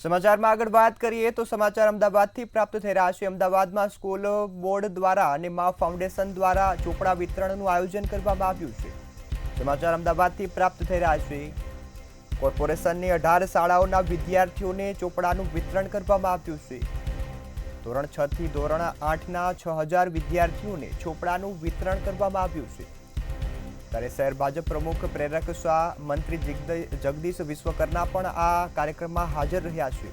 સમાચારમાં આગળ વાત કરીએ તો સમાચાર અમદાવાદથી પ્રાપ્ત થઈ રહ્યા છે। અમદાવાદમાં સ્કૂલ બોર્ડ દ્વારા અને મા ફાઉન્ડેશન દ્વારા ચોપડા વિતરણનું આયોજન કરવામાં આવ્યું છે। સમાચાર અમદાવાદથી પ્રાપ્ત થઈ રહ્યા છે। કોર્પોરેશનની 18 શાળાઓના વિદ્યાર્થીઓને ચોપડાનું વિતરણ કરવામાં આવ્યું છે। ધોરણ 6 થી ધોરણ 8ના 6000 વિદ્યાર્થીઓને ચોપડાનું વિતરણ કરવામાં આવ્યું છે। ત્યારે શહેર ભાજપ પ્રમુખ પ્રેરક શાહ, મંત્રી જગદીશ વિશ્વકર્મા પણ આ કાર્યક્રમમાં હાજર રહ્યા છે।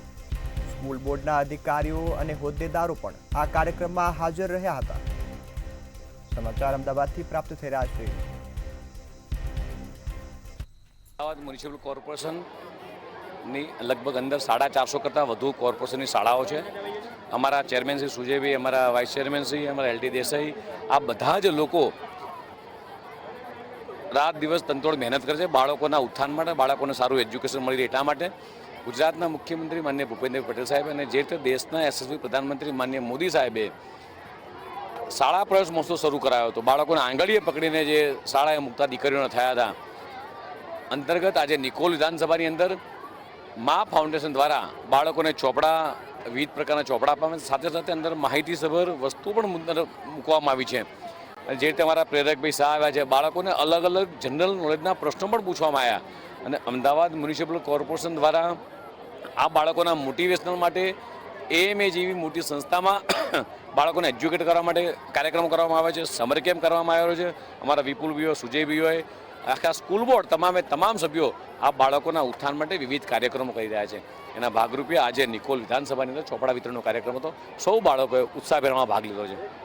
સ્કૂલ બોર્ડના અધિકારીઓ અને હોદ્દેદારો પણ આ કાર્યક્રમમાં હાજર રહ્યા હતા। સમાચાર અમદાવાદથી પ્રાપ્ત થઈ રહ્યા છે। અમદાવાદ મ્યુનિસિપલ કોર્પોરેશનની લગભગ અંદર 450 કરતાં વધુ કોર્પોરેશનની શાળાઓ છે। અમારા ચેરમેન શ્રી સુજયભાઈ, અમારા વાઇસ ચેરમેન શ્રી, અમારા એલટી દેસાઈ, આ બધા જ લોકો રાત દિવસ તનતોડ મહેનત કરે છે બાળકોના ઉત્થાન માટે, બાળકોને સારું એજ્યુકેશન મળી રહે એટલા માટે। ગુજરાતના મુખ્યમંત્રી માનનીય ભૂપેન્દ્ર પટેલ સાહેબ અને જે રીતે દેશના યશસ્વી પ્રધાનમંત્રી માનનીય મોદી સાહેબે શાળા પ્રવેશ મહોત્સવ શરૂ કરાયો હતો, બાળકોને આંગળીએ પકડીને જે શાળાએ મૂકતા દીકરીઓને થયા હતા અંતર્ગત આજે નિકોલ વિધાનસભાની અંદર મા ફાઉન્ડેશન દ્વારા બાળકોને ચોપડા, વિવિધ પ્રકારના ચોપડા આપવામાં, સાથે સાથે અંદર માહિતીસભર વસ્તુ પણ મૂકવામાં આવી છે। જે રીતે અમારા પ્રેરકભાઈ શાહ આવ્યા છે, બાળકોને અલગ અલગ જનરલ નોલેજના પ્રશ્નો પણ પૂછવામાં આવ્યા અને અમદાવાદ મ્યુનિસિપલ કોર્પોરેશન દ્વારા આ બાળકોના મોટિવેશનલ માટે AMA જેવી મોટી સંસ્થામાં બાળકોને એજ્યુકેટ કરવા માટે કાર્યક્રમો કરવામાં આવે છે, સમર કેમ્પ કરવામાં આવ્યો છે। અમારા વિપુલભાઈઓ, સુજયભાઈઓએ, આખા સ્કૂલ બોર્ડ તમામ સભ્યો આ બાળકોના ઉત્થાન માટે વિવિધ કાર્યક્રમો કરી રહ્યા છે। એના ભાગરૂપે આજે નિકોલ વિધાનસભાની અંદર ચોપડા વિતરણનો કાર્યક્રમ હતો। સૌ બાળકોએ ઉત્સાહભેરમાં ભાગ લીધો છે।